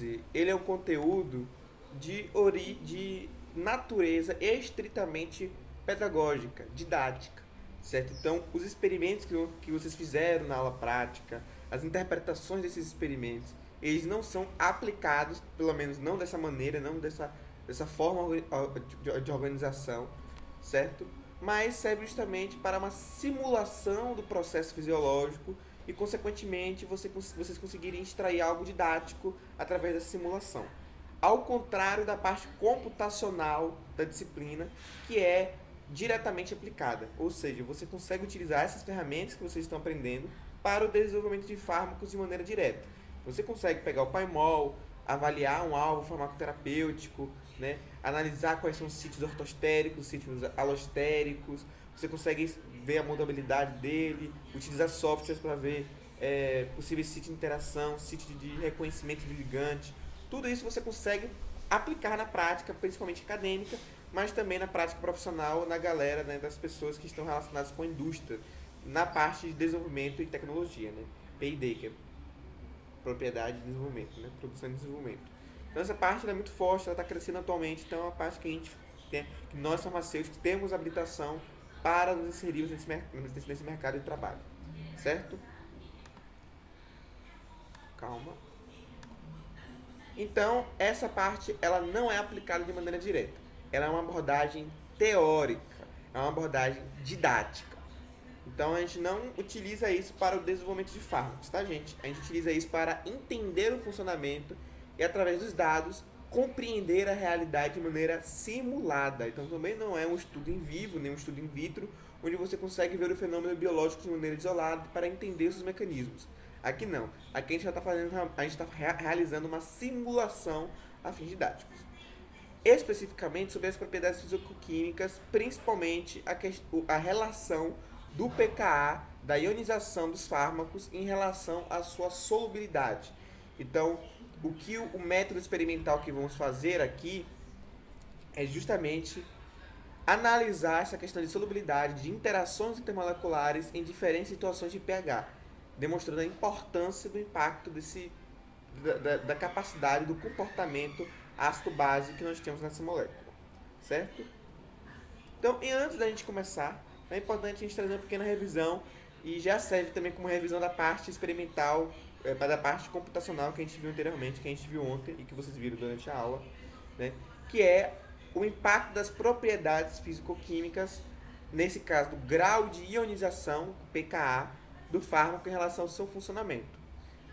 dizer, ele é um conteúdo de natureza estritamente pedagógica, didática, certo? Então, os experimentos que vocês fizeram na aula prática, as interpretações desses experimentos, eles não são aplicados, pelo menos não dessa maneira, não dessa forma de organização, certo? Mas serve justamente para uma simulação do processo fisiológico e, consequentemente, vocês conseguirem extrair algo didático através dessa simulação. Ao contrário da parte computacional da disciplina, que é diretamente aplicada. Ou seja, você consegue utilizar essas ferramentas que vocês estão aprendendo para o desenvolvimento de fármacos de maneira direta. Você consegue pegar o Paimol, avaliar um alvo farmacoterapêutico, né? Analisar quais são os sítios ortostéricos, sítios alostéricos. Você consegue ver a modalidade dele, utilizar softwares para ver possíveis sítios de interação, sítios de reconhecimento de ligante. Tudo isso você consegue aplicar na prática, principalmente acadêmica, mas também na prática profissional, na galera, né, das pessoas que estão relacionadas com a indústria, na parte de desenvolvimento e tecnologia, né? P&D, que é propriedade de desenvolvimento, né? Produção e desenvolvimento. Então essa parte é muito forte, ela está crescendo atualmente, então é uma parte que a gente tem, que nós farmacêuticos temos habilitação para nos inserirmos nesse mercado de trabalho, certo? Calma. Então, essa parte ela não é aplicada de maneira direta. Ela é uma abordagem teórica, é uma abordagem didática. Então, a gente não utiliza isso para o desenvolvimento de fármacos, tá, gente? A gente utiliza isso para entender o funcionamento e, através dos dados, compreender a realidade de maneira simulada. Então, também não é um estudo em vivo, nem um estudo in vitro, onde você consegue ver o fenômeno biológico de maneira isolada para entender os mecanismos. Aqui não. Aqui a gente está realizando uma simulação a fins didáticos. Especificamente sobre as propriedades fisicoquímicas, principalmente a relação do pKa, da ionização dos fármacos em relação à sua solubilidade. Então, o método experimental que vamos fazer aqui é justamente analisar essa questão de solubilidade, de interações intermoleculares em diferentes situações de pH, demonstrando a importância do impacto da capacidade do comportamento ácido-base que nós temos nessa molécula, certo? Então, e antes da gente começar, é importante a gente trazer uma pequena revisão e já serve também como revisão da parte experimental, da parte computacional que a gente viu anteriormente, que a gente viu ontem e que vocês viram durante a aula, né? Que é o impacto das propriedades físico-químicas, nesse caso do grau de ionização, pKa, do fármaco em relação ao seu funcionamento.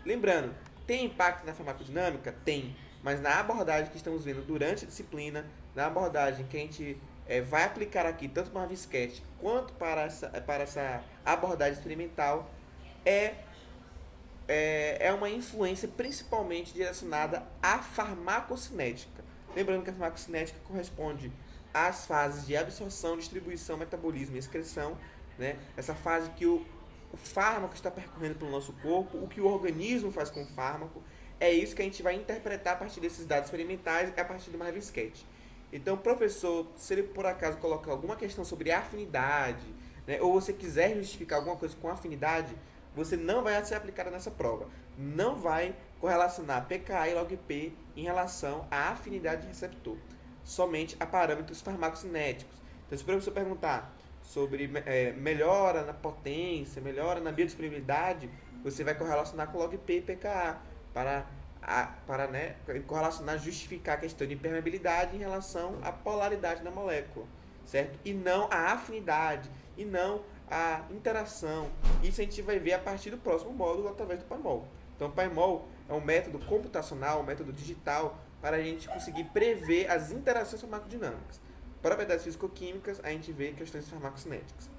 Lembrando, tem impacto na farmacodinâmica? Tem, mas na abordagem que estamos vendo durante a disciplina, na abordagem que a gente vai aplicar aqui, tanto para a Visquete quanto para essa abordagem experimental, é uma influência principalmente direcionada à farmacocinética. Lembrando que a farmacocinética corresponde às fases de absorção, distribuição, metabolismo e excreção, né? Essa fase que o fármaco está percorrendo pelo nosso corpo, o que o organismo faz com o fármaco, é isso que a gente vai interpretar a partir desses dados experimentais e a partir do Marvisquete. Então, professor, se ele por acaso colocar alguma questão sobre afinidade, né, ou você quiser justificar alguma coisa com afinidade, você não vai ser aplicada nessa prova. Não vai correlacionar pKa e log-P em relação à afinidade de receptor, somente a parâmetros farmacocinéticos. Então, se o professor perguntar sobre melhora na potência, melhora na biodisponibilidade, você vai correlacionar com log-P e pKa para correlacionar, justificar a questão de impermeabilidade em relação à polaridade da molécula, certo? E não a afinidade, e não a interação. Isso a gente vai ver a partir do próximo módulo através do Paimol. Então, o Paimol é um método computacional, um método digital para a gente conseguir prever as interações farmacodinâmicas. Propriedades físico-químicas, a gente vê questões farmacocinéticas,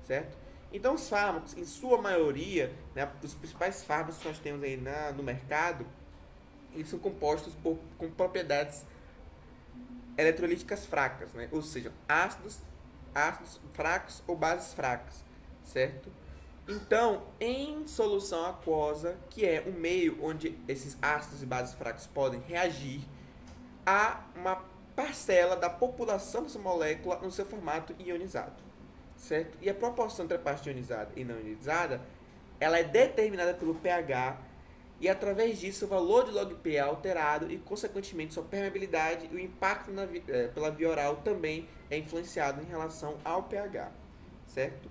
certo? Então, os fármacos, em sua maioria, né, os principais fármacos que nós temos aí no mercado, eles são compostos com propriedades eletrolíticas fracas, né? Ou seja, ácidos fracos ou bases fracas, certo? Então, em solução aquosa, que é um meio onde esses ácidos e bases fracas podem reagir, há uma parcela da população dessa molécula no seu formato ionizado, certo? E a proporção entre a parte ionizada e não ionizada, ela é determinada pelo pH e através disso o valor de log P é alterado e, consequentemente, sua permeabilidade e o impacto pela via oral também é influenciado em relação ao pH, certo?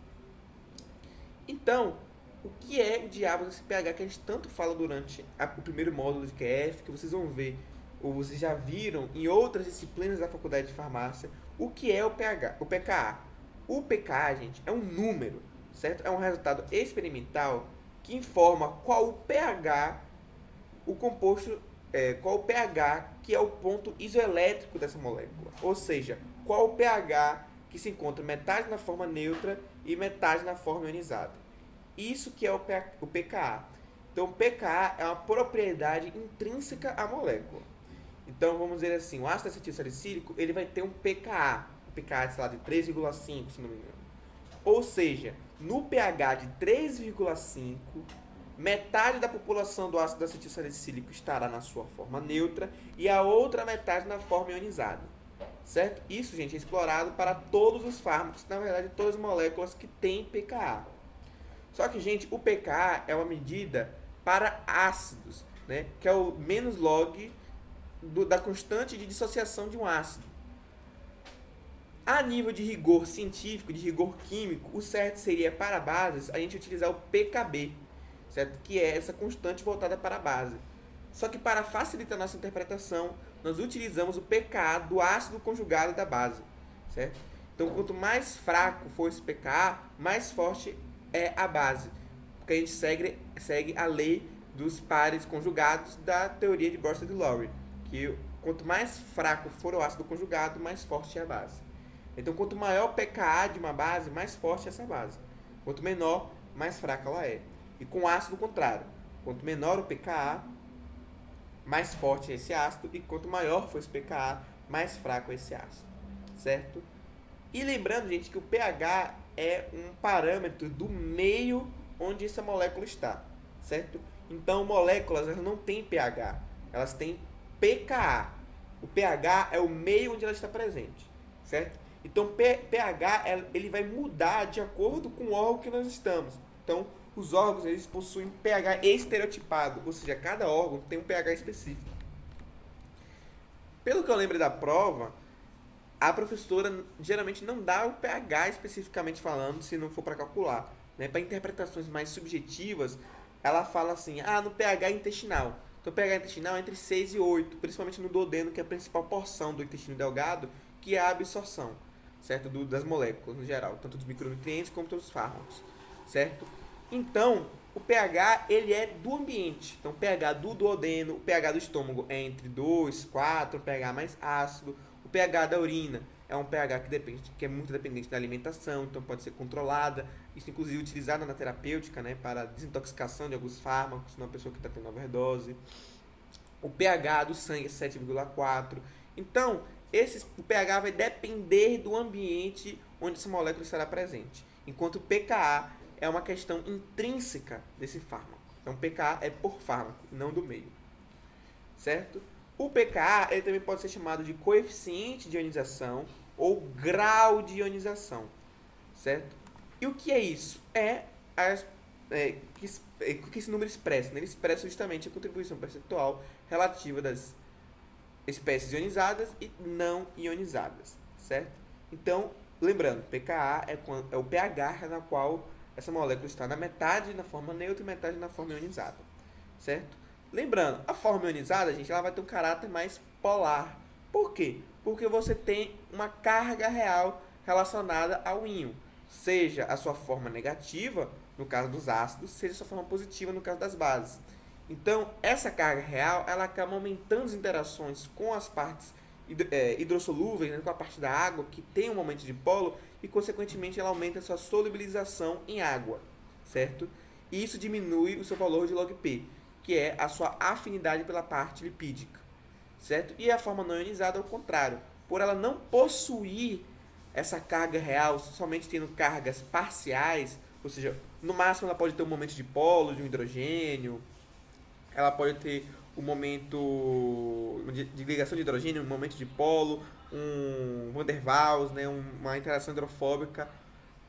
Então, o que é o diabo desse pH que a gente tanto fala durante o primeiro módulo de QF, que vocês vão ver, ou vocês já viram em outras disciplinas da faculdade de farmácia, o que é o pH, o pKa? O pKa, gente, é um número, certo? É um resultado experimental que informa qual o pH, o composto, qual o pH que é o ponto isoelétrico dessa molécula. Ou seja, qual o pH que se encontra metade na forma neutra e metade na forma ionizada. Isso que é o pKa. Então, o pKa é uma propriedade intrínseca à molécula. Então, vamos dizer assim, o ácido acetil salicílico, ele vai ter um pKa. O pKa, sei lá, de 3,5, se não me engano. Ou seja, no pH de 3,5, metade da população do ácido acetil salicílico estará na sua forma neutra e a outra metade na forma ionizada. Certo? Isso, gente, é explorado para todos os fármacos, na verdade, todas as moléculas que têm pKa. Só que, gente, o pKa é uma medida para ácidos, né? Que é o menos log da constante de dissociação de um ácido. A nível de rigor científico, de rigor químico, o certo seria para bases a gente utilizar o pKb, certo? Que é essa constante voltada para a base. Só que para facilitar a nossa interpretação, nós utilizamos o pKa do ácido conjugado da base, certo? Então, quanto mais fraco for esse pKa, mais forte é a base, porque a gente segue a lei dos pares conjugados da teoria de Borsted e Lowry, que quanto mais fraco for o ácido conjugado, mais forte é a base. Então, quanto maior o pKa de uma base, mais forte é essa base. Quanto menor, mais fraca ela é. E com ácido, o contrário. Quanto menor o pKa, mais forte é esse ácido. E quanto maior for esse pKa, mais fraco é esse ácido. Certo? E lembrando, gente, que o pH é um parâmetro do meio onde essa molécula está. Certo? Então, moléculas elas não têm pH. Elas têm pKa. O pH é o meio onde ela está presente. Certo? Então, pH ele vai mudar de acordo com o órgão que nós estamos. Então, os órgãos eles possuem pH estereotipado, ou seja, cada órgão tem um pH específico. Pelo que eu lembro da prova, a professora geralmente não dá o pH especificamente falando, se não for para calcular. Né? Para interpretações mais subjetivas, ela fala assim, no pH intestinal. Então, o pH intestinal é entre 6 e 8, principalmente no duodeno, que é a principal porção do intestino delgado, que é a absorção, certo? Das moléculas, no geral, tanto dos micronutrientes como dos fármacos, certo? Então, o pH, ele é do ambiente. Então, o pH do duodeno, o pH do estômago é entre 2, 4, o pH mais ácido. O pH da urina é um pH que é muito dependente da alimentação, então pode ser controlada. Isso, inclusive, utilizado na terapêutica, né, para desintoxicação de alguns fármacos, numa pessoa que está tendo overdose. O pH do sangue é 7,4. Então, o pH vai depender do ambiente onde essa molécula estará presente. Enquanto o pKa é uma questão intrínseca desse fármaco. Então, o pKa é por fármaco, não do meio. Certo? O pKa ele também pode ser chamado de coeficiente de ionização ou grau de ionização. Certo? E o que é isso? O que esse número expressa? Ele expressa justamente a contribuição percentual relativa das espécies ionizadas e não ionizadas, certo? Então, lembrando, pKa é o pH na qual essa molécula está na metade na forma neutra e metade na forma ionizada, certo? Lembrando, a forma ionizada, gente, ela vai ter um caráter mais polar. Por quê? Porque você tem uma carga real relacionada ao íon, seja a sua forma negativa, no caso dos ácidos, seja a sua forma positiva, no caso das bases. Então, essa carga real, ela acaba aumentando as interações com as partes hidrossolúveis, né, com a parte da água, que tem um momento de polo, e, consequentemente, ela aumenta a sua solubilização em água, certo? E isso diminui o seu valor de log P, que é a sua afinidade pela parte lipídica, certo? E a forma não ionizada, ao contrário, por ela não possuir essa carga real, somente tendo cargas parciais, ou seja, no máximo ela pode ter um momento de polo, de um hidrogênio, ela pode ter um momento de ligação de hidrogênio, um momento de polo, um Van der Waals, né, uma interação hidrofóbica.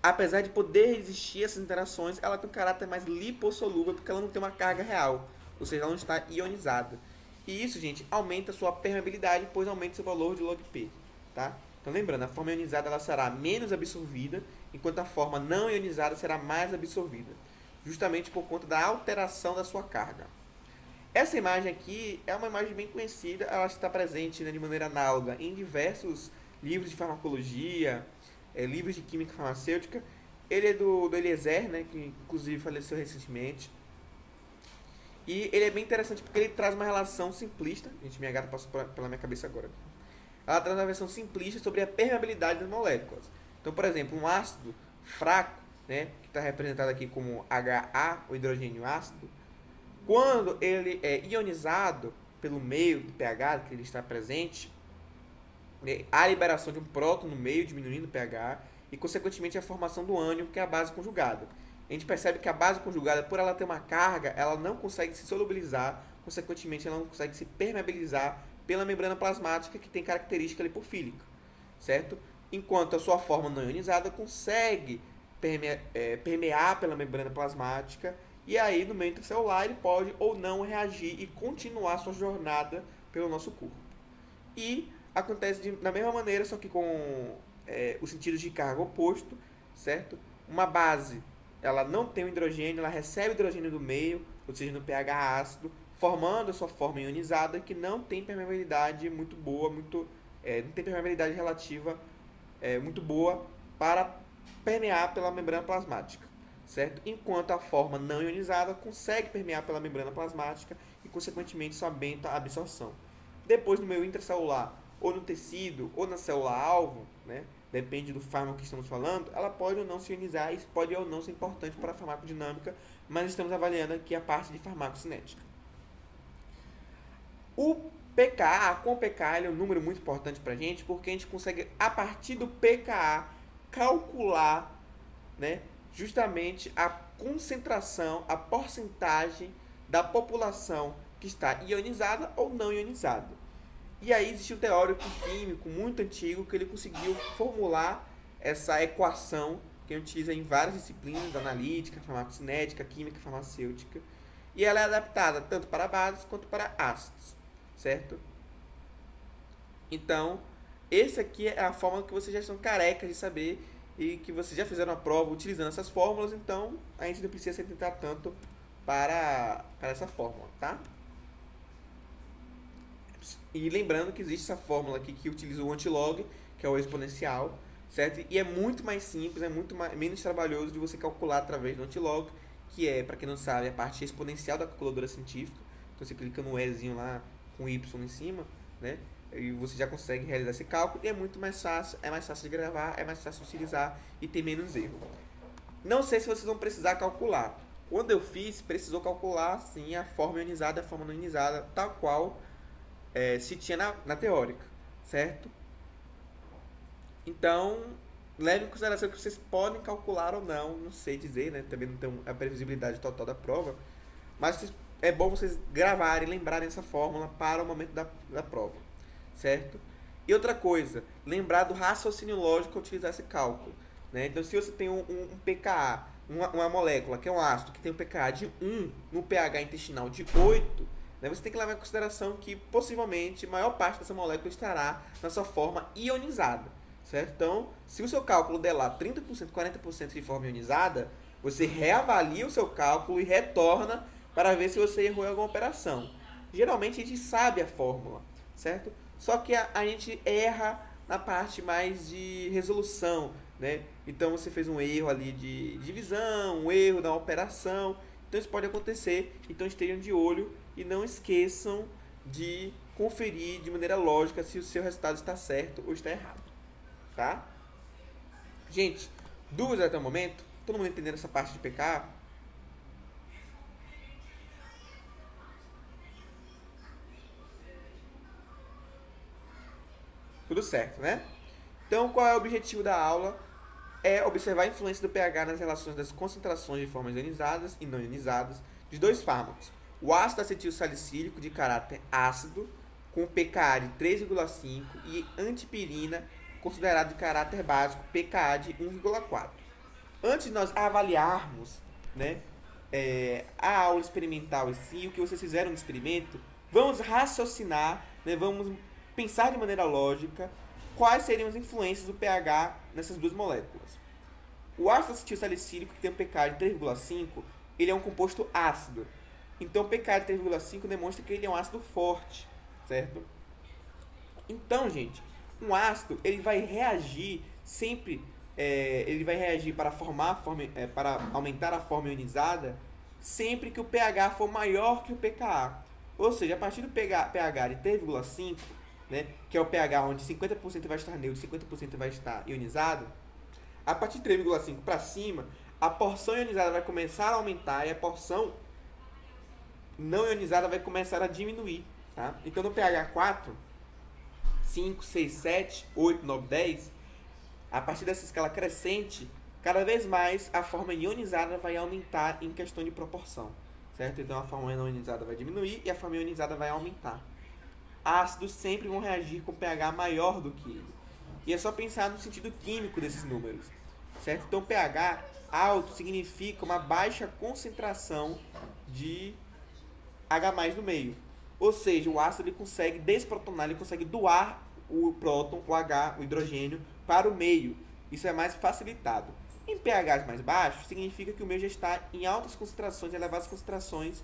Apesar de poder existir essas interações, ela tem um caráter mais lipossolúvel porque ela não tem uma carga real. ou seja, ela não está ionizada. E isso, gente, aumenta a sua permeabilidade, pois aumenta seu valor de log P, tá? Então, lembrando, a forma ionizada ela será menos absorvida, enquanto a forma não ionizada será mais absorvida, justamente por conta da alteração da sua carga. Essa imagem aqui é uma imagem bem conhecida, ela está presente, né, de maneira análoga em diversos livros de farmacologia, livros de química farmacêutica. Ele é do Eliezer, né, que inclusive faleceu recentemente. E ele é bem interessante porque ele traz uma relação simplista. Gente, minha gata passou pela minha cabeça agora. Ela traz uma versão simplista sobre a permeabilidade das moléculas. Então, por exemplo, um ácido fraco, né, que está representado aqui como HA, o hidrogênio ácido, quando ele é ionizado pelo meio do pH que ele está presente, né, há a liberação de um próton no meio, diminuindo o pH, e consequentemente a formação do ânion, que é a base conjugada. A gente percebe que a base conjugada, por ela ter uma carga, ela não consegue se solubilizar, consequentemente ela não consegue se permeabilizar pela membrana plasmática, que tem característica lipofílica, certo? Enquanto a sua forma não ionizada consegue permear pela membrana plasmática, e aí no meio intracelular ele pode ou não reagir e continuar sua jornada pelo nosso corpo. E acontece da mesma maneira, só que com o sentido de carga oposto, certo? Uma base, ela não tem o hidrogênio, ela recebe o hidrogênio do meio, ou seja, no pH ácido, formando a sua forma ionizada, que não tem permeabilidade muito boa, não tem permeabilidade relativa muito boa para permear pela membrana plasmática, certo? Enquanto a forma não ionizada consegue permear pela membrana plasmática e, consequentemente, isso aumenta a absorção. Depois, no meio intracelular, ou no tecido, ou na célula-alvo, né? Depende do fármaco que estamos falando, ela pode ou não se ionizar, isso pode ou não ser importante para a farmacodinâmica, mas estamos avaliando aqui a parte de farmacocinética. O pKa, com o pKa, ele é um número muito importante para a gente, porque a gente consegue, a partir do pKa, calcular, né, justamente a concentração, a porcentagem da população que está ionizada ou não ionizada. E aí existe um teórico químico muito antigo que ele conseguiu formular essa equação que a gente utiliza em várias disciplinas, analítica, farmacocinética, química farmacêutica. E ela é adaptada tanto para bases quanto para ácidos, certo? Então, esse aqui é a fórmula que vocês já estão carecas de saber e que vocês já fizeram a prova utilizando essas fórmulas, então a gente não precisa se atentar tanto para essa fórmula, tá? E lembrando que existe essa fórmula aqui que utiliza o antilog, que é o exponencial, certo? E é muito mais simples, menos trabalhoso de você calcular através do antilog, que é, para quem não sabe, a parte exponencial da calculadora científica. Então você clica no Ezinho lá com Y em cima, né? E você já consegue realizar esse cálculo e é muito mais fácil, é mais fácil de gravar, é mais fácil de utilizar e tem menos erro. Não sei se vocês vão precisar calcular. Quando eu fiz, precisou calcular sim a forma ionizada e a forma não ionizada, tal qual se tinha na teórica, certo? Então, leve em consideração que vocês podem calcular ou não sei dizer, né? Também não tem a previsibilidade total da prova, mas é bom vocês gravarem, lembrarem essa fórmula para o momento da prova, certo? E outra coisa, lembrar do raciocínio lógico ao utilizar esse cálculo, né? Então, se você tem um pKa, uma molécula que é um ácido que tem um pKa de 1 no pH intestinal de 8, né, você tem que levar em consideração que possivelmente a maior parte dessa molécula estará na sua forma ionizada, certo? Então, se o seu cálculo der lá 30%, 40% de forma ionizada, você reavalia o seu cálculo e retorna para ver se você errou em alguma operação. Geralmente a gente sabe a fórmula, certo? Só que a gente erra na parte mais de resolução, né? Então você fez um erro ali de divisão, um erro da operação. Então isso pode acontecer, então estejam de olho e não esqueçam de conferir de maneira lógica se o seu resultado está certo ou está errado, tá? Gente, dúvidas até o momento? Todo mundo entendendo essa parte de pKa? Tudo certo, né? Então, qual é o objetivo da aula? É observar a influência do pH nas relações das concentrações de formas ionizadas e não ionizadas de dois fármacos. O ácido acetil salicílico de caráter ácido, com pKa de 3,5 e antipirina, considerado de caráter básico, pKa de 1,4. Antes de nós avaliarmos, né, a aula experimental em si, o que vocês fizeram no experimento, vamos raciocinar, né, vamos pensar de maneira lógica quais seriam as influências do pH nessas duas moléculas. O ácido acetil salicílico, que tem um pH de 3,5, ele é um composto ácido. Então, o pH de 3,5 demonstra que ele é um ácido forte, certo? Então, gente, um ácido, ele vai reagir sempre, ele vai reagir para para aumentar a forma ionizada sempre que o pH for maior que o pKa. Ou seja, a partir do pH de 3,5, né, que é o pH onde 50% vai estar neutro e 50% vai estar ionizado, a partir de 3,5 para cima, a porção ionizada vai começar a aumentar e a porção não ionizada vai começar a diminuir. Tá? Então, no pH 4, 5, 6, 7, 8, 9, 10, a partir dessa escala crescente, cada vez mais a forma ionizada vai aumentar em questão de proporção. Certo? Então, a forma não ionizada vai diminuir e a forma ionizada vai aumentar. Ácidos sempre vão reagir com pH maior do que ele. E é só pensar no sentido químico desses números, certo? Então, pH alto significa uma baixa concentração de H+ no meio. Ou seja, o ácido ele consegue desprotonar, ele consegue doar o próton, o H, o hidrogênio, para o meio. Isso é mais facilitado. Em pHs mais baixos, significa que o meio já está em altas concentrações, elevadas concentrações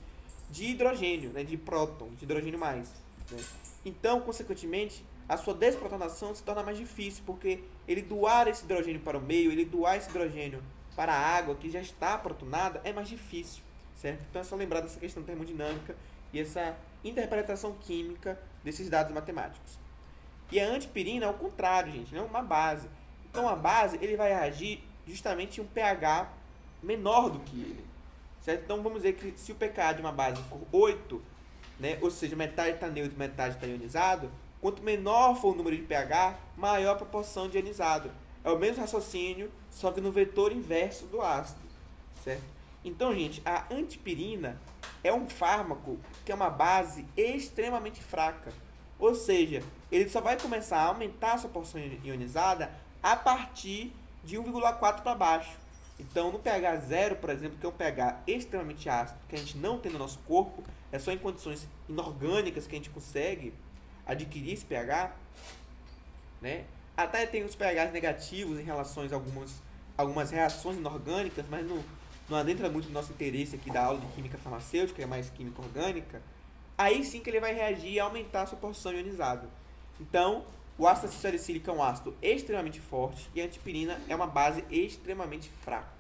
de hidrogênio, né, de próton, de hidrogênio mais. Né? Então, consequentemente, a sua desprotonação se torna mais difícil, porque ele doar esse hidrogênio para o meio, ele doar esse hidrogênio para a água, que já está protonada, é mais difícil, certo? Então é só lembrar dessa questão termodinâmica e essa interpretação química desses dados matemáticos. E a antipirina é o contrário, gente, não é uma base. Então a base, ele vai agir justamente em um pH menor do que ele, certo? Então vamos dizer que se o pKa de uma base for 8, né, ou seja, metade está neutro e metade está ionizado, quanto menor for o número de pH, maior a proporção de ionizado. É o mesmo raciocínio, só que no vetor inverso do ácido, certo? Então, gente, a antipirina é um fármaco que é uma base extremamente fraca. Ou seja, ele só vai começar a aumentar a sua porção ionizada a partir de 1,4 para baixo. Então, no pH 0, por exemplo, que é um pH extremamente ácido, que a gente não tem no nosso corpo, é só em condições inorgânicas que a gente consegue adquirir esse pH, né? Até tem os pHs negativos em relação a algumas reações inorgânicas, mas não adentra muito no nosso interesse aqui da aula de química farmacêutica, que é mais química orgânica. Aí sim que ele vai reagir e aumentar a sua porção ionizada. Então, o ácido acetil salicílico é um ácido extremamente forte e a antipirina é uma base extremamente fraca.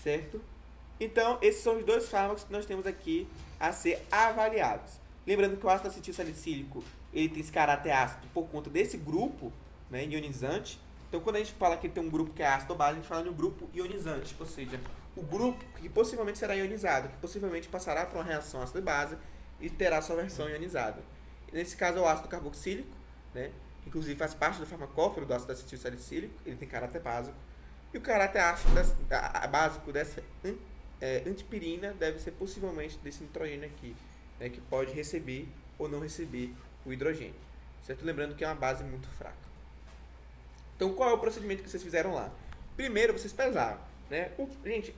Certo? Então, esses são os dois fármacos que nós temos aqui a ser avaliados. Lembrando que o ácido acetil salicílico ele tem esse caráter ácido por conta desse grupo, né, ionizante. Então, quando a gente fala que tem um grupo que é ácido ou base, a gente fala de um grupo ionizante, ou seja, o grupo que possivelmente será ionizado, que possivelmente passará por uma reação ácido e base e terá sua versão ionizada. Nesse caso é o ácido carboxílico, né, que inclusive faz parte do farmacóforo do ácido acetil salicílico, ele tem caráter básico. E o caráter ácido básico dessa antipirina deve ser possivelmente desse nitrogênio aqui, né, que pode receber ou não receber o hidrogênio, certo? Lembrando que é uma base muito fraca. Então, qual é o procedimento que vocês fizeram lá? Primeiro, vocês pesaram, né? Gente,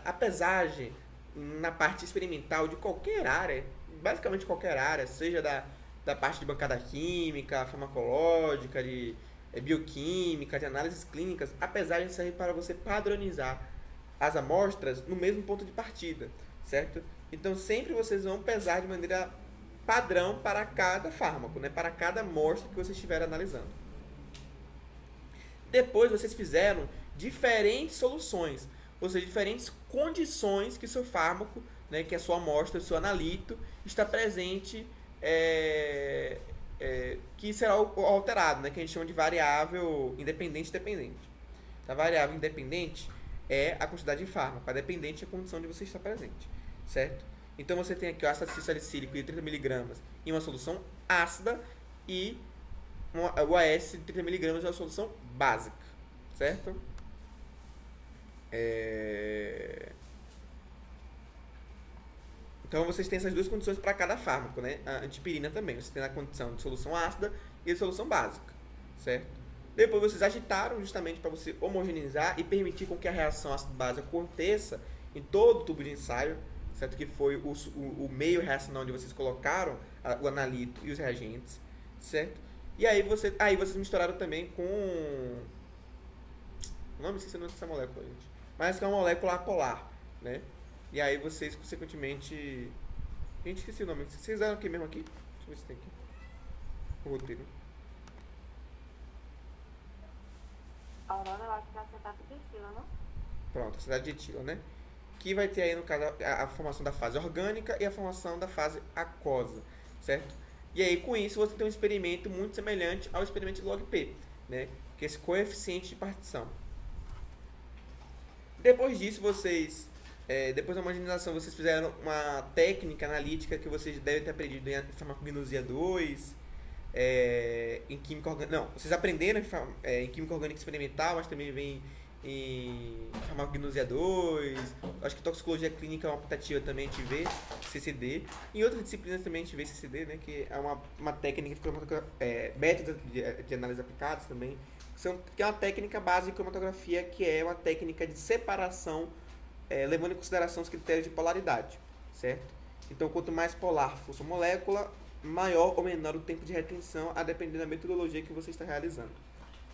a pesagem na parte experimental de qualquer área, basicamente qualquer área, seja da parte de bancada química, farmacológica, de bioquímica, de análises clínicas, a pesagem serve para você padronizar as amostras no mesmo ponto de partida, certo? Então, sempre vocês vão pesar de maneira padrão para cada fármaco, né? Para cada amostra que vocês estiverem analisando. Depois, vocês fizeram diferentes soluções, ou seja, diferentes condições que o seu fármaco, né, que a sua amostra, o seu analito, está presente, que será alterado, né, que a gente chama de variável independente e dependente. A variável independente é a quantidade de fármaco, a dependente é a condição de você estar presente, certo? Então, você tem aqui o ácido acetil salicílico de 30 mg em uma solução ácida e o AS de 30 mg é uma solução básica, certo? Então, vocês têm essas duas condições para cada fármaco, né? A antipirina também, você tem a condição de solução ácida e de solução básica, certo? Depois vocês agitaram justamente para você homogeneizar e permitir com que a reação ácido-base aconteça em todo o tubo de ensaio, certo? Que foi o meio reacional onde vocês colocaram o analito e os reagentes, certo? E aí vocês misturaram também com... Não me esqueci o nome dessa molécula, gente. Mas que é uma molécula apolar, né? E aí vocês, consequentemente... Gente, esqueci o nome. Vocês fizeram aqui mesmo aqui? Deixa eu ver se tem aqui. O roteiro. Aurora, eu acho que é acetato de etila, não? Pronto, acetato de etila, né? Que vai ter aí, no caso, a formação da fase orgânica e a formação da fase aquosa, certo? E aí, com isso, você tem um experimento muito semelhante ao experimento de log-P, né? Que é esse coeficiente de partição. Depois disso, depois da homogenização, vocês fizeram uma técnica analítica que vocês devem ter aprendido em farmacognosia 2, em química orgânica. Não, vocês aprenderam em química orgânica experimental, mas também vem em farmacognosia 2. Acho que toxicologia clínica é uma optativa também, a gente vê CCD. Em outras disciplinas também a gente vê CCD, né, que é uma técnica de métodos de análise aplicados também, que é uma técnica base de cromatografia, que é uma técnica de separação, levando em consideração os critérios de polaridade, certo? Então, quanto mais polar for sua molécula, maior ou menor o tempo de retenção, a depender da metodologia que você está realizando,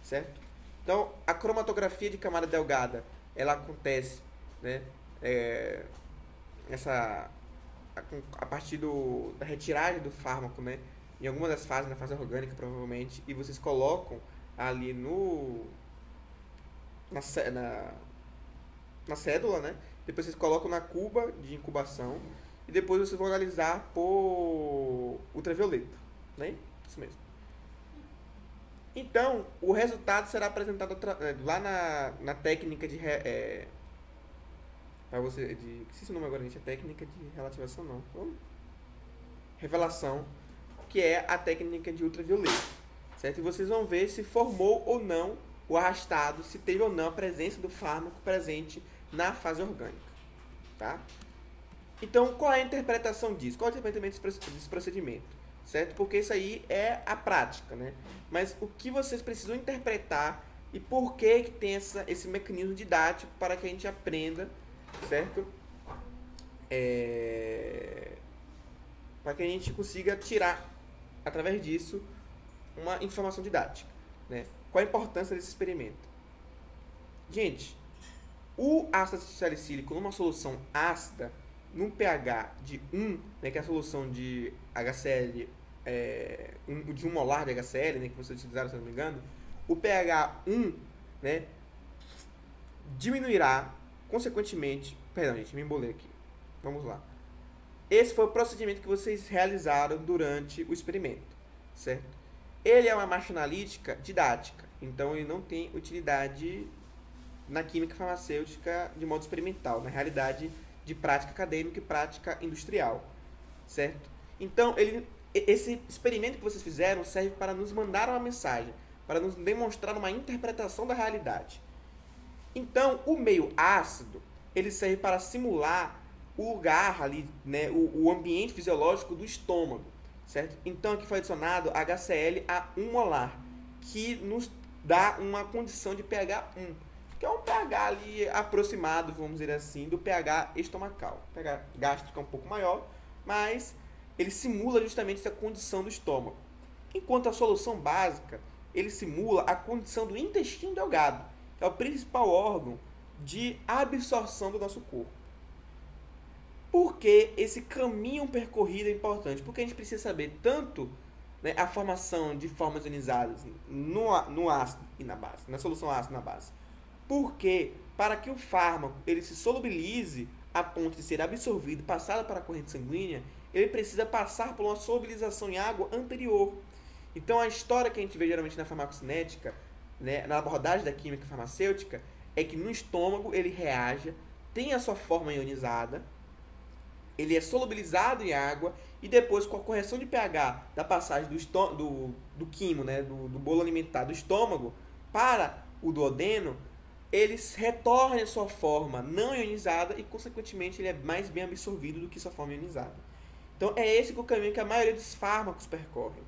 certo? Então, a cromatografia de camada delgada, ela acontece, né, a partir da retiragem do fármaco, né, em alguma das fases, na fase orgânica, provavelmente, e vocês colocam ali na cédula, né, depois vocês colocam na cuba de incubação, e depois vocês vão analisar por ultravioleta, né, isso mesmo. Então, o resultado será apresentado lá na técnica de... esqueci o nome agora, gente. É técnica de relativação, não. Revelação, que é a técnica de ultravioleta. Certo? E vocês vão ver se formou ou não o arrastado, se teve ou não a presença do fármaco presente na fase orgânica. Tá? Então, qual é a interpretação disso? Qual é o interpretamento desse procedimento? Certo? Porque isso aí é a prática, né? Mas o que vocês precisam interpretar e por que tem esse mecanismo didático para que a gente aprenda, certo? Para que a gente consiga tirar, através disso, uma informação didática, né? Qual a importância desse experimento? Gente, o ácido salicílico numa solução ácida, num pH de 1, né, que é a solução de HCl, de 1 molar de HCl, né, que vocês utilizaram, se não me engano, o pH 1, né, diminuirá, consequentemente... Perdão, gente, me embolei aqui. Vamos lá. Esse foi o procedimento que vocês realizaram durante o experimento, certo? Ele é uma marcha analítica didática, então ele não tem utilidade na química farmacêutica de modo experimental, na realidade de prática acadêmica e prática industrial, certo? Então, esse experimento que vocês fizeram serve para nos mandar uma mensagem, para nos demonstrar uma interpretação da realidade. Então, o meio ácido, ele serve para simular o lugar ali, né, o ambiente fisiológico do estômago, certo? Então, aqui foi adicionado HCl a 1 molar, que nos dá uma condição de pH 1, que é um pH ali aproximado, vamos dizer assim, do pH estomacal. O pH gástrico é um pouco maior, mas ele simula justamente essa condição do estômago. Enquanto a solução básica, ele simula a condição do intestino delgado, que é o principal órgão de absorção do nosso corpo. Por que esse caminho percorrido é importante? Porque a gente precisa saber tanto, né, a formação de formas ionizadas no ácido e na base, na solução ácida e na base. Porque, para que o fármaco ele se solubilize a ponto de ser absorvido e passado para a corrente sanguínea, ele precisa passar por uma solubilização em água anterior. Então, a história que a gente vê geralmente na farmacocinética, né, na abordagem da química farmacêutica, é que no estômago ele reage, tem a sua forma ionizada, ele é solubilizado em água e depois, com a correção de pH da passagem do quimo, né, do bolo alimentar do estômago para o duodeno, ele retorna à sua forma não ionizada e, consequentemente, ele é mais bem absorvido do que sua forma ionizada. Então, é esse o caminho que a maioria dos fármacos percorrem,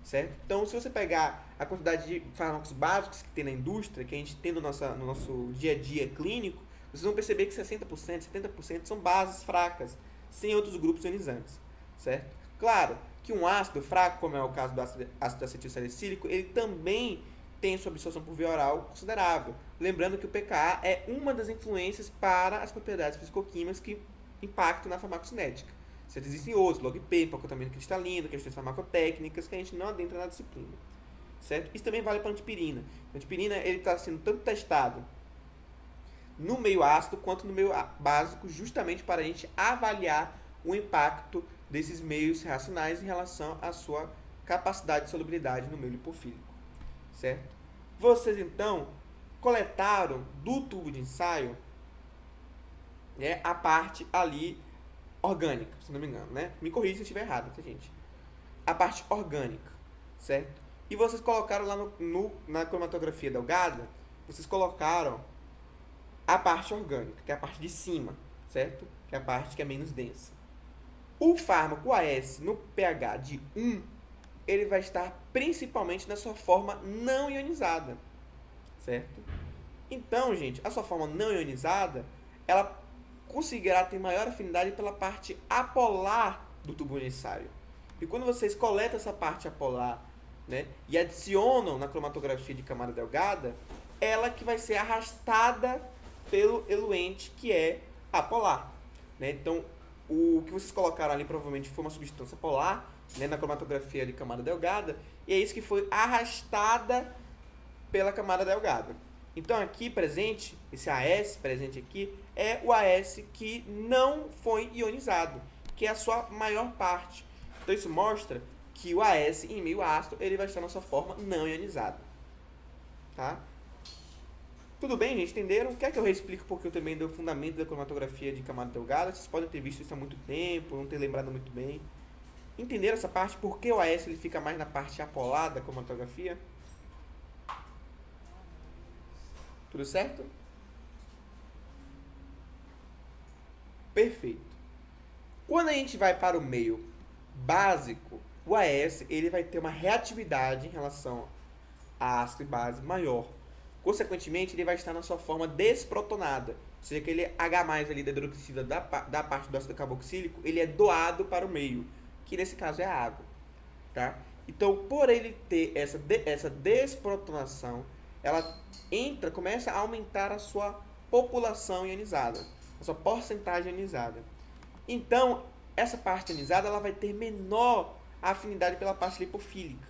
certo? Então, se você pegar a quantidade de fármacos básicos que tem na indústria, que a gente tem no nosso dia a dia clínico, vocês vão perceber que 60%, 70% são bases fracas, sem outros grupos ionizantes, certo? Claro que um ácido fraco, como é o caso do ácido acetilsalicílico, ele também tem sua absorção por via oral considerável. Lembrando que o pKa é uma das influências para as propriedades fisicoquímicas que impactam na farmacocinética. Certo? Existem outros, log-P, empacotamiento cristalino, questões farmacotécnicas que a gente não adentra na disciplina. Certo? Isso também vale para a antipirina. A antipirina está sendo tanto testado no meio ácido quanto no meio básico, justamente para a gente avaliar o impacto desses meios reacionais em relação à sua capacidade de solubilidade no meio lipofílico. Certo? Vocês, então, coletaram do tubo de ensaio, né, a parte ali orgânica, se não me engano, né? Me corrija se eu estiver errado, tá, gente? A parte orgânica, certo? E vocês colocaram lá na cromatografia delgada, vocês colocaram a parte orgânica, que é a parte de cima, certo? Que é a parte que é menos densa. O fármaco AS no pH de 1, ele vai estar principalmente na sua forma não ionizada, certo? Então, gente, a sua forma não ionizada, ela conseguirá ter maior afinidade pela parte apolar do tubo de ensaio. E quando vocês coletam essa parte apolar, né, e adicionam na cromatografia de camada delgada, ela que vai ser arrastada pelo eluente que é apolar, né? Então, o que vocês colocaram ali provavelmente foi uma substância polar, né, na cromatografia de camada delgada, e é isso que foi arrastada pela camada delgada. Então aqui presente, esse AS presente aqui, é o AS que não foi ionizado, que é a sua maior parte. Então isso mostra que o AS em meio ácido, ele vai estar na sua forma não ionizada. Tá? Tudo bem, gente? Entenderam? Quer que eu reexplique porque eu também dei o fundamento da cromatografia de camada delgada? Vocês podem ter visto isso há muito tempo, não ter lembrado muito bem. Entenderam essa parte? Por que o AS ele fica mais na parte apolar da cromatografia? Tudo certo? Perfeito. Quando a gente vai para o meio básico, o AS ele vai ter uma reatividade em relação a ácido e base maior. Consequentemente, ele vai estar na sua forma desprotonada. Ou seja, aquele H+, ali da hidroxila da parte do ácido carboxílico, ele é doado para o meio, que nesse caso é a água. Tá? Então, por ele ter essa desprotonação, ela começa a aumentar a sua população ionizada, a sua porcentagem ionizada. Então, essa parte ionizada ela vai ter menor afinidade pela parte lipofílica.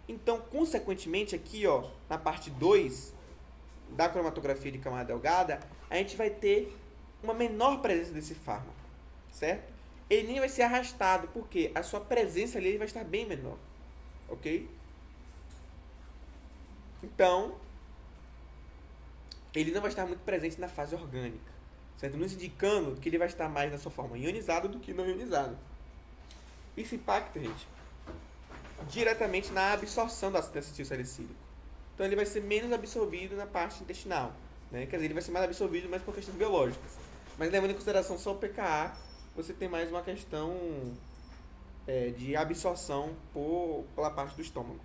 Então, consequentemente, aqui ó, na parte 2 da cromatografia de camada delgada, a gente vai ter uma menor presença desse fármaco, certo? Ele nem vai ser arrastado, porque a sua presença ali vai estar bem menor, ok? Então, ele não vai estar muito presente na fase orgânica, certo? Nos indicando que ele vai estar mais na sua forma ionizada do que não ionizada. Isso impacta, gente, diretamente na absorção do ácido acetilsalicílico. Então ele vai ser menos absorvido na parte intestinal, né? Quer dizer, ele vai ser mais absorvido, mas por questões biológicas. Mas levando em consideração só o pKa, você tem mais uma questão de absorção pela parte do estômago,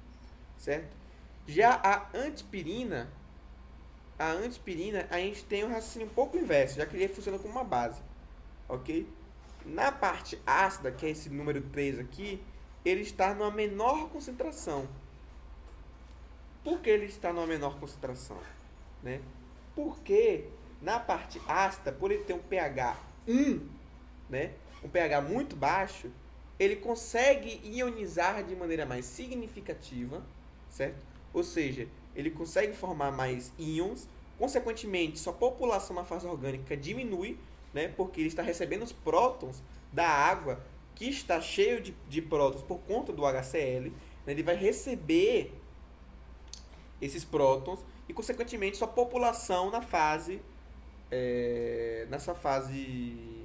certo? Já a antipirina, a gente tem um raciocínio um pouco inverso, já que ele funciona como uma base, ok? Na parte ácida, que é esse número 3 aqui, ele está numa menor concentração. Por que ele está numa menor concentração? Né? Porque na parte ácida, por ele ter um pH 1, né, um pH muito baixo, ele consegue ionizar de maneira mais significativa, certo? Ou seja, ele consegue formar mais íons, consequentemente, sua população na fase orgânica diminui, né, porque ele está recebendo os prótons da água, que está cheio de prótons por conta do HCl, né, ele vai receber esses prótons e, consequentemente, sua população nessa fase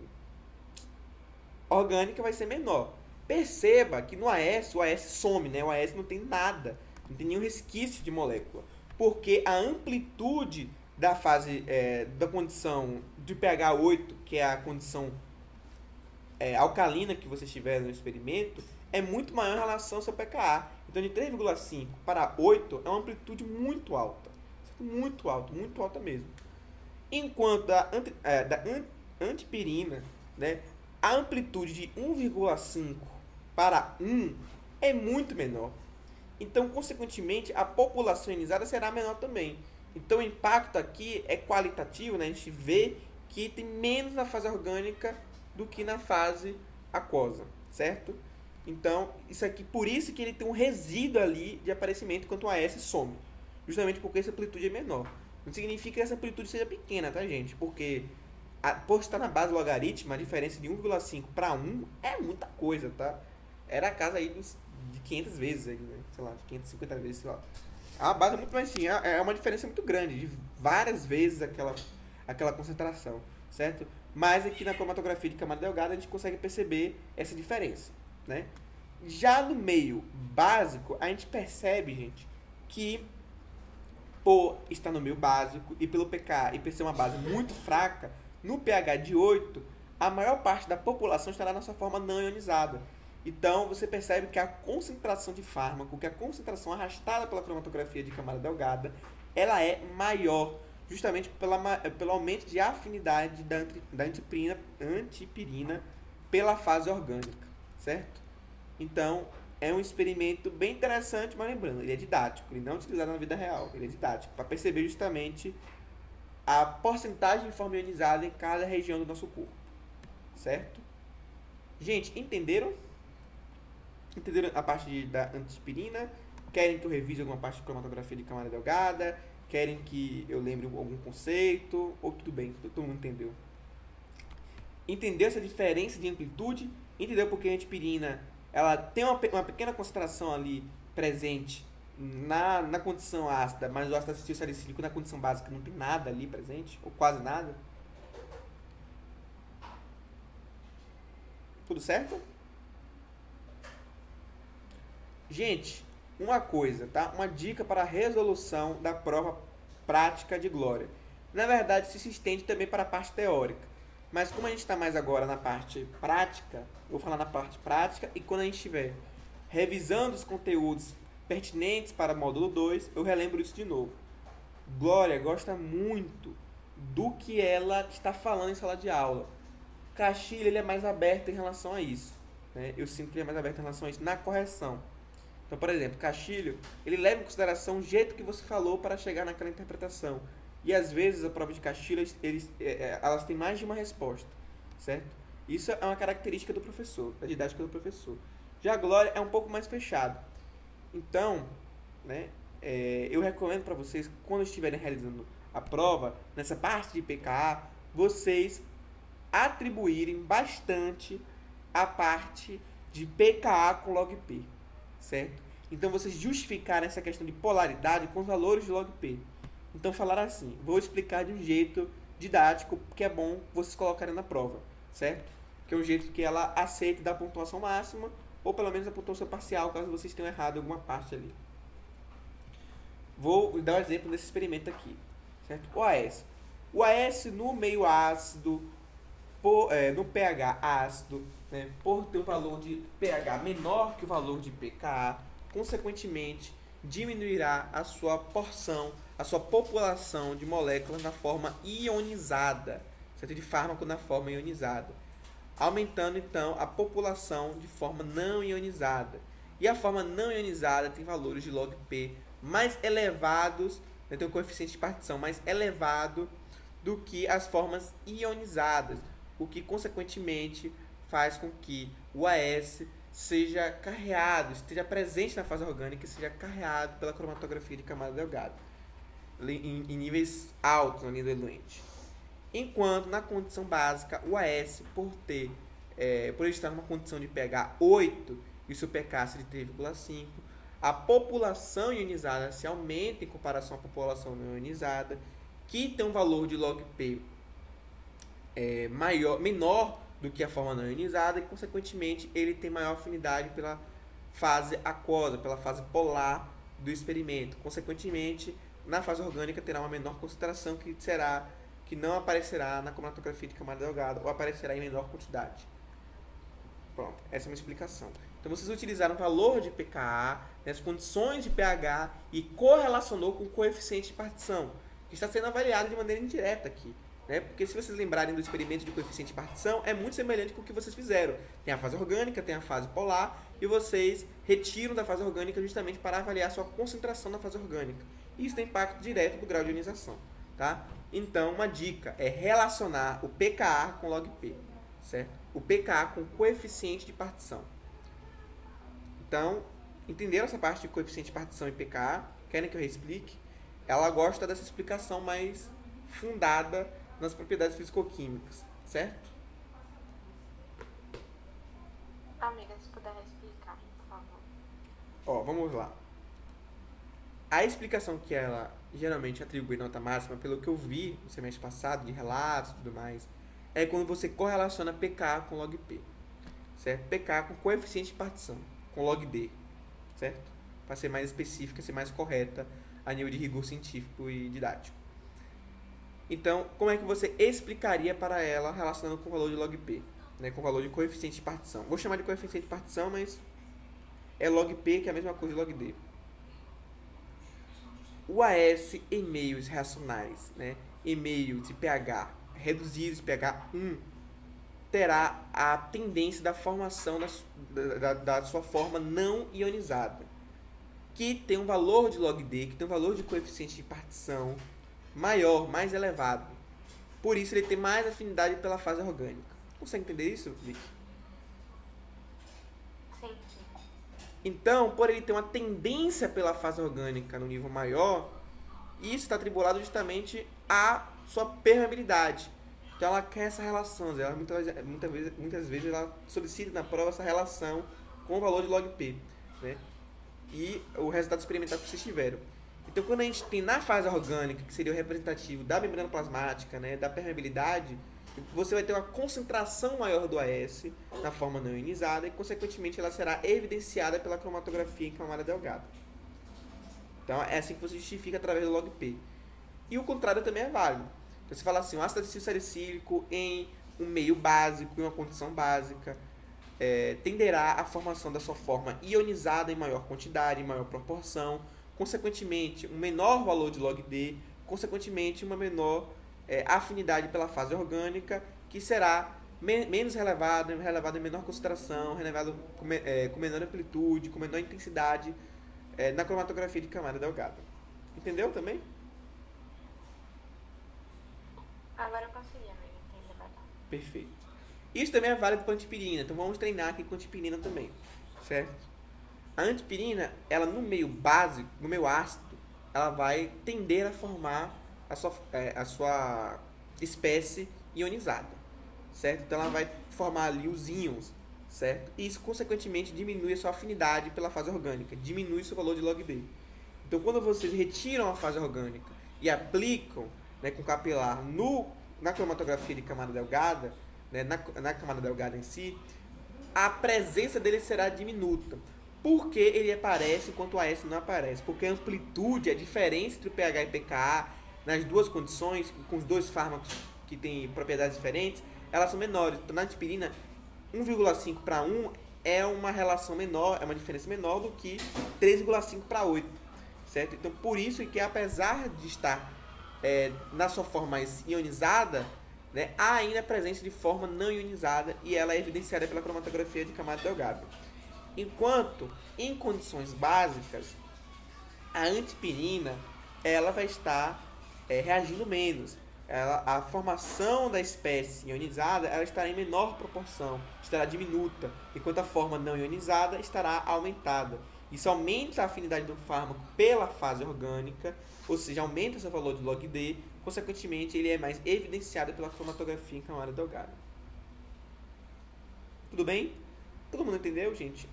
orgânica vai ser menor. Perceba que no AS, o AS some, né? O AS não tem nada, não tem nenhum resquício de molécula, porque a amplitude da fase, da condição de pH 8, que é a condição alcalina que vocês tiveram no experimento, é muito maior em relação ao seu pKa. Então, de 3,5 para 8 é uma amplitude muito alta. Muito alta, muito alta mesmo. Enquanto da antipirina, né, a amplitude de 1,5 para 1 é muito menor. Então, consequentemente, a população ionizada será menor também. Então, o impacto aqui é qualitativo, né? A gente vê que tem menos na fase orgânica do que na fase aquosa, certo? Então, isso aqui, por isso que ele tem um resíduo ali de aparecimento enquanto o AS some. Justamente porque essa amplitude é menor. Não significa que essa amplitude seja pequena, tá, gente? Porque por estar na base logarítmica, a diferença de 1,5 para 1 é muita coisa, tá? Era a casa aí de 500 vezes, aí, né? Sei lá, de 550 vezes, sei lá. A base é muito mais assim, é uma diferença muito grande, de várias vezes aquela concentração, certo? Mas aqui na cromatografia de camada delgada a gente consegue perceber essa diferença, né? Já no meio básico, a gente percebe, gente, que por estar no meio básico e pelo pK e por ser uma base muito fraca, no pH de 8, a maior parte da população estará na sua forma não ionizada. Então, você percebe que a concentração de fármaco, que a concentração arrastada pela cromatografia de camada delgada, ela é maior, justamente pelo aumento de afinidade da antipirina pela fase orgânica, certo? Então, é um experimento bem interessante, mas lembrando, ele é didático, ele não é utilizado na vida real, ele é didático, para perceber justamente a porcentagem de forma ionizada em cada região do nosso corpo, certo? Gente, entenderam? Entenderam a parte da antipirina? Querem que eu revise alguma parte de cromatografia de camada delgada? Querem que eu lembre algum conceito? Ou tudo bem, todo mundo entendeu? Entendeu essa diferença de amplitude? Entendeu porque a antipirina ela tem uma pequena concentração ali presente na condição ácida, mas o ácido acetil salicílico na condição básica não tem nada ali presente, ou quase nada? Tudo certo? Gente, uma coisa, tá? Uma dica para a resolução da prova prática de Glória. Na verdade, isso se estende também para a parte teórica. Mas como a gente está mais agora na parte prática, eu vou falar na parte prática e quando a gente estiver revisando os conteúdos pertinentes para o módulo 2, eu relembro isso de novo. Glória gosta muito do que ela está falando em sala de aula. Castilho, ele é mais aberto em relação a isso, né? Eu sinto que ele é mais aberto em relação a isso na correção. Então, por exemplo, Castilho, ele leva em consideração o jeito que você falou para chegar naquela interpretação. E às vezes a prova de Castilho, elas têm mais de uma resposta, certo? Isso é uma característica do professor, da didática do professor. Já a Glória é um pouco mais fechado. Então, né, eu recomendo para vocês, quando estiverem realizando a prova, nessa parte de pKa, vocês atribuírem bastante a parte de pKa com log P, certo? Então, vocês justificarem essa questão de polaridade com os valores de log P. Então, falar assim, vou explicar de um jeito didático, que é bom vocês colocarem na prova, certo? Que é um jeito que ela aceite dar pontuação máxima, ou pelo menos a pontuação parcial, caso vocês tenham errado em alguma parte ali. Vou dar um exemplo desse experimento aqui, certo? O AS. O AS no meio ácido, no pH ácido, né, por ter um valor de pH menor que o valor de pKa, consequentemente, diminuirá a sua porção, a sua população de moléculas na forma ionizada, certo? De fármaco na forma ionizada, aumentando então a população de forma não ionizada. E a forma não ionizada tem valores de log P mais elevados, né, tem um coeficiente de partição mais elevado do que as formas ionizadas, o que consequentemente faz com que o AS seja carreado, esteja presente na fase orgânica e seja carreado pela cromatografia de camada delgada em níveis altos na linha do eluente. Enquanto na condição básica, o AS, por ele estar numa condição de pH 8 e o seu pK ser de 3,5, a população ionizada se aumenta em comparação à população não ionizada, que tem um valor de log P menor do que a forma não ionizada e, consequentemente, ele tem maior afinidade pela fase aquosa, pela fase polar do experimento. Consequentemente, na fase orgânica terá uma menor concentração que não aparecerá na cromatografia de camada delgada ou aparecerá em menor quantidade. Pronto, essa é uma explicação. Então vocês utilizaram o valor de pKa, né, as condições de pH e correlacionou com o coeficiente de partição, que está sendo avaliado de maneira indireta aqui. Né? Porque se vocês lembrarem do experimento de coeficiente de partição, é muito semelhante com o que vocês fizeram. Tem a fase orgânica, tem a fase polar, e vocês retiram da fase orgânica justamente para avaliar a sua concentração na fase orgânica. Isso tem impacto direto do grau de ionização. Tá? Então, uma dica é relacionar o pKa com log P, certo? O pKa com coeficiente de partição. Então, entenderam essa parte de coeficiente de partição e pKa? Querem que eu reexplique? Ela gosta dessa explicação mais fundada nas propriedades fisicoquímicas, certo? Amiga, se puder explicar, por favor. Ó, vamos lá. A explicação que ela geralmente atribui nota máxima, pelo que eu vi no semestre passado, de relatos e tudo mais, é quando você correlaciona pKa com log P, certo? pKa com coeficiente de partição, com log D, certo? Para ser mais específica, ser mais correta a nível de rigor científico e didático. Então, como é que você explicaria para ela relacionando com o valor de log P, né, com o valor de coeficiente de partição? Vou chamar de coeficiente de partição, mas é log P, que é a mesma coisa de log D. O AS em meios reacionais, né, em meios de pH reduzidos, pH 1, terá a tendência da formação da sua forma não ionizada, que tem um valor de log D, que tem um valor de coeficiente de partição maior, mais elevado. Por isso ele tem mais afinidade pela fase orgânica. Consegue entender isso, Vicky? Sim. Então, por ele ter uma tendência pela fase orgânica no nível maior, isso está atribulado justamente à sua permeabilidade. Então ela quer essa relação. Ela, muitas vezes ela solicita na prova essa relação com o valor de log P, né? E o resultado experimental que vocês tiveram. Então, quando a gente tem na fase orgânica, que seria o representativo da membrana plasmática, né, da permeabilidade, você vai ter uma concentração maior do AS na forma não ionizada e, consequentemente, ela será evidenciada pela cromatografia em camada delgada. Então, é assim que você justifica através do log P. E o contrário também é válido. Então, você fala assim, o ácido salicílico em um meio básico, em uma condição básica, tenderá à formação da sua forma ionizada em maior quantidade, em maior proporção, consequentemente, um menor valor de log D, consequentemente, uma menor afinidade pela fase orgânica, que será menos relevado em menor concentração, relevado com menor amplitude, com menor intensidade na cromatografia de camada delgada. Entendeu também? Agora eu consegui, amiga, entender melhor. Perfeito. Isso também é válido para a antipirina, então vamos treinar aqui com a antipirina também, certo? A antipirina, ela no meio básico, no meio ácido, ela vai tender a formar a sua espécie ionizada, certo? Então ela vai formar ali os íons, certo? E isso, consequentemente, diminui a sua afinidade pela fase orgânica, diminui o seu valor de log D. Então, quando vocês retiram a fase orgânica e aplicam, né, com capilar na cromatografia de camada delgada, né, na camada delgada em si, a presença dele será diminuta. Por que ele aparece enquanto o AS não aparece? Porque a amplitude, a diferença entre o pH e pKa, nas duas condições, com os dois fármacos que têm propriedades diferentes, elas são menores. Então, na antipirina, 1,5 para 1 é uma relação menor, é uma diferença menor do que 3,5 para 8, certo? Então, por isso que, apesar de estar na sua forma mais ionizada, né, há ainda a presença de forma não ionizada e ela é evidenciada pela cromatografia de camada delgada. Enquanto, em condições básicas, a antipirina ela vai estar reagindo menos. A formação da espécie ionizada ela estará em menor proporção, estará diminuta, enquanto a forma não ionizada estará aumentada. Isso aumenta a afinidade do fármaco pela fase orgânica, ou seja, aumenta seu valor de log D, consequentemente ele é mais evidenciado pela cromatografia em camada delgada. Tudo bem? Todo mundo entendeu, gente?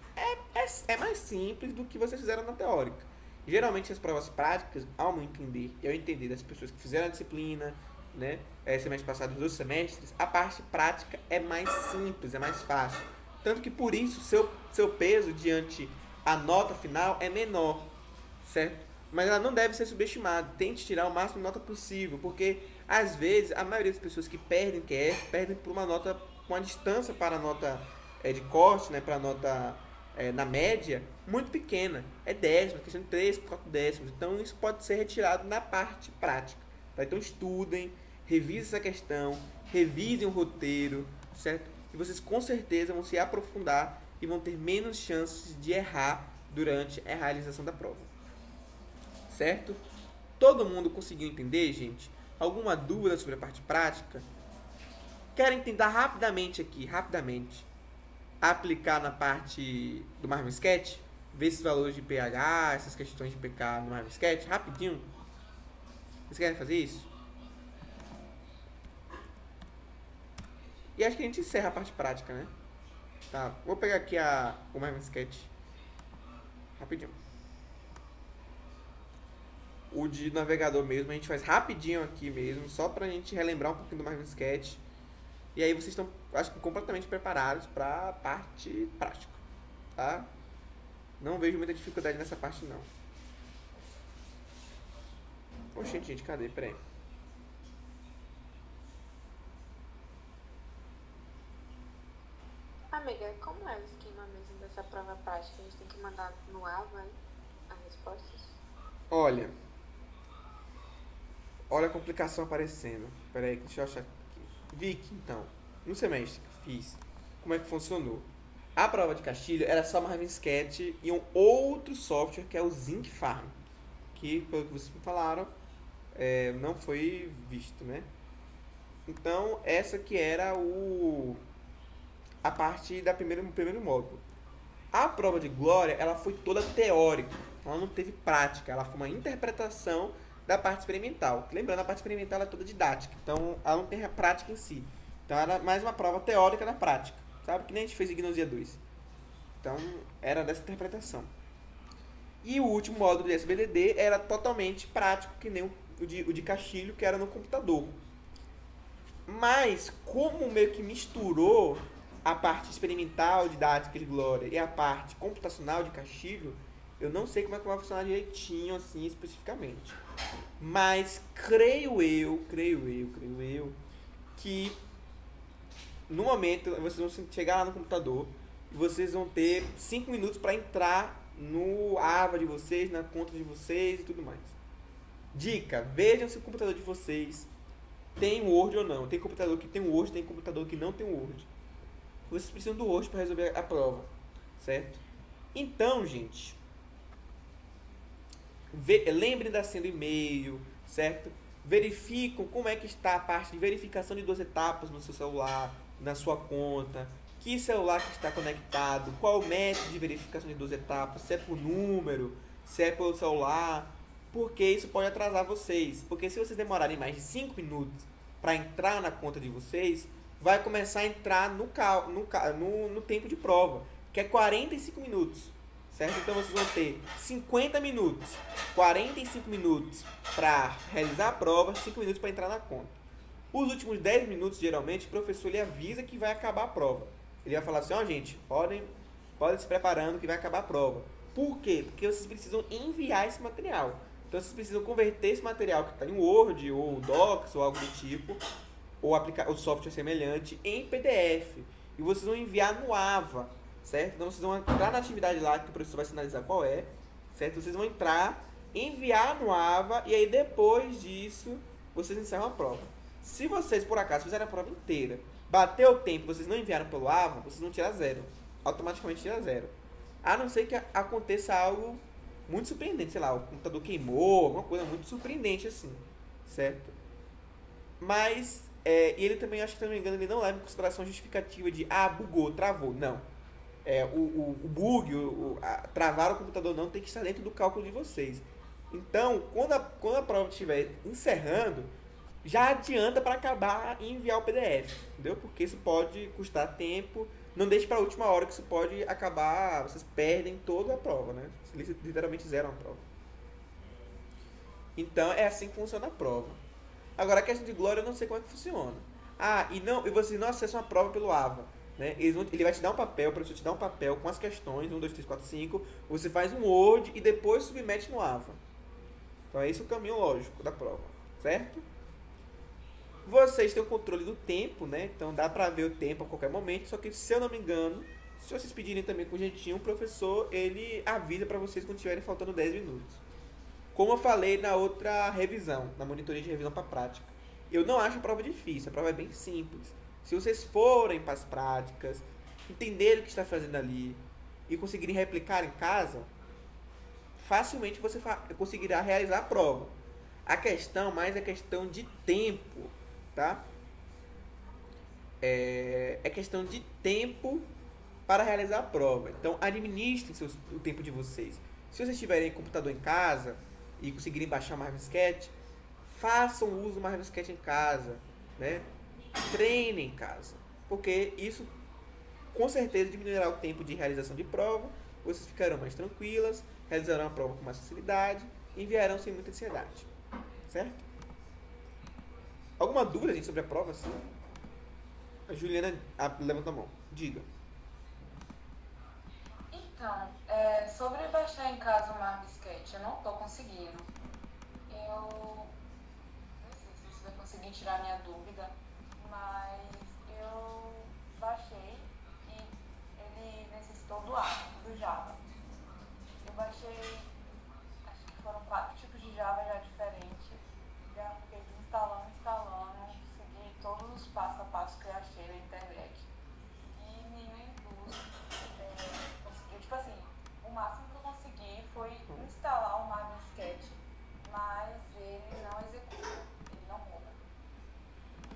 É mais simples do que vocês fizeram na teórica. Geralmente as provas práticas, ao meu entender, eu entendi das pessoas que fizeram a disciplina, né, semestre passado, os 2 semestres, a parte prática é mais simples, é mais fácil. Tanto que por isso seu peso diante a nota final é menor, certo? Mas ela não deve ser subestimada. Tente tirar o máximo de nota possível, porque às vezes a maioria das pessoas que perdem QF perdem por uma nota com a distância para a nota de corte, né, para a nota na média, muito pequena. É décima, questão de 3, 4 décimos. Então, isso pode ser retirado na parte prática. Tá? Então, estudem, revisem essa questão, revisem o roteiro, certo? E vocês, com certeza, vão se aprofundar e vão ter menos chances de errar durante a realização da prova. Certo? Todo mundo conseguiu entender, gente? Alguma dúvida sobre a parte prática? Querem tentar rapidamente aqui, aplicar na parte do Marvin Sketch? Ver esses valores de pH, essas questões de pK no Marvin Sketch? Rapidinho. Vocês querem fazer isso? E acho que a gente encerra a parte prática, né? Tá, vou pegar aqui o Marvin Sketch. Rapidinho. O de navegador mesmo, a gente faz rapidinho aqui mesmo, só pra gente relembrar um pouquinho do Marvin Sketch. E aí vocês estão, acho que, completamente preparados pra parte prática, tá? Não vejo muita dificuldade nessa parte, não. Oxente, gente, cadê? Pera aí. Amiga, como é o esquema mesmo dessa prova prática? A gente tem que mandar no AVA, hein? As respostas? Olha a complicação aparecendo. Pera aí, deixa eu achar aqui. Vicky, então, no semestre que eu fiz, como é que funcionou? A prova de Castilho era só Marvin Sketch e um outro software que é o Zinc Farm, que, pelo que vocês me falaram, não foi visto, né? Então, essa que era a parte da primeiro módulo. A prova de Glória, ela foi toda teórica, ela não teve prática, ela foi uma interpretação da parte experimental. Lembrando, a parte experimental é toda didática, então ela não tem a prática em si. Então era mais uma prova teórica da prática, sabe? Que nem a gente fez em Gnosia 2. Então era dessa interpretação. E o último módulo de SBDD era totalmente prático, que nem o de Castilho, que era no computador. Mas, como meio que misturou a parte experimental, didática de Glória e a parte computacional de Castilho, eu não sei como é que vai funcionar direitinho, assim, especificamente. Mas creio eu, que no momento vocês vão chegar lá no computador e vocês vão ter 5 minutos para entrar no AVA de vocês, na conta de vocês e tudo mais. Dica, vejam se o computador de vocês tem Word ou não. Tem computador que tem Word, tem computador que não tem Word. Vocês precisam do Word para resolver a prova, certo? Então, gente, lembrem da senha do e-mail, certo? Verificam como é que está a parte de verificação de 2 etapas no seu celular, na sua conta, que celular que está conectado, qual o método de verificação de 2 etapas, se é por número, se é pelo celular, porque isso pode atrasar vocês. Porque se vocês demorarem mais de 5 minutos para entrar na conta de vocês, vai começar a entrar no tempo de prova, que é 45 minutos. Certo? Então vocês vão ter 50 minutos, 45 minutos para realizar a prova, 5 minutos para entrar na conta. Os últimos 10 minutos, geralmente, o professor ele avisa que vai acabar a prova. Ele vai falar assim, gente, podem se preparando que vai acabar a prova. Por quê? Porque vocês precisam enviar esse material. Então vocês precisam converter esse material que está em Word, ou Docs, ou algo do tipo, ou o software semelhante, em PDF. E vocês vão enviar no AVA. Certo? Então vocês vão entrar na atividade lá que o professor vai sinalizar qual é, certo? Vocês vão entrar, enviar no AVA e aí depois disso vocês encerram a prova. Se vocês por acaso fizerem a prova inteira, bateu o tempo, vocês não enviaram pelo AVA, vocês vão tirar 0. Automaticamente tira 0. A não ser que aconteça algo muito surpreendente, sei lá, o computador queimou, alguma coisa muito surpreendente assim, certo? Mas, e ele também, acho que se não me engano, ele não leva em consideração a justificativa de, bugou, travou, não. O bug, travar o computador não tem que estar dentro do cálculo de vocês. Então, quando a prova estiver encerrando, já adianta para acabar e enviar o PDF, entendeu? Porque isso pode custar tempo. Não deixe para a última hora, que isso pode acabar, vocês perdem toda a prova, né? Vocês literalmente zeram a prova. Então, é assim que funciona a prova. Agora, a questão de Glória, eu não sei como é que funciona. E vocês não acessam a prova pelo AVA. Né? Ele vai te dar um papel, o professor te dá um papel com as questões, 1, 2, 3, 4, 5, você faz um Word e depois submete no AVA. Então é esse o caminho lógico da prova, certo? Vocês têm o controle do tempo, né? Então dá pra ver o tempo a qualquer momento, só que se eu não me engano, Se vocês pedirem também com jeitinho, o professor, ele avisa para vocês quando estiverem faltando 10 minutos. Como eu falei na outra revisão, na monitoria de revisão para prática, eu não acho a prova difícil, a prova é bem simples. Se vocês forem para as práticas, entenderem o que está fazendo ali e conseguirem replicar em casa, facilmente você conseguirá realizar a prova. A questão mais é questão de tempo, tá? É questão de tempo para realizar a prova. Então, administrem o tempo de vocês. Se vocês tiverem computador em casa e conseguirem baixar o Marviscat, façam uso do Marviscat em casa, né? Treinem em casa, porque isso com certeza diminuirá o tempo de realização de prova, vocês ficarão mais tranquilas, realizarão a prova com mais facilidade e enviarão sem muita ansiedade. Certo? Alguma dúvida, gente, sobre a prova? Sim? A Juliana levanta a mão. Diga. Então, sobre baixar em casa o Marviscat, eu não tô conseguindo. Eu não sei se você vai conseguir tirar minha dúvida, mas eu baixei e ele necessitou do Java. Eu baixei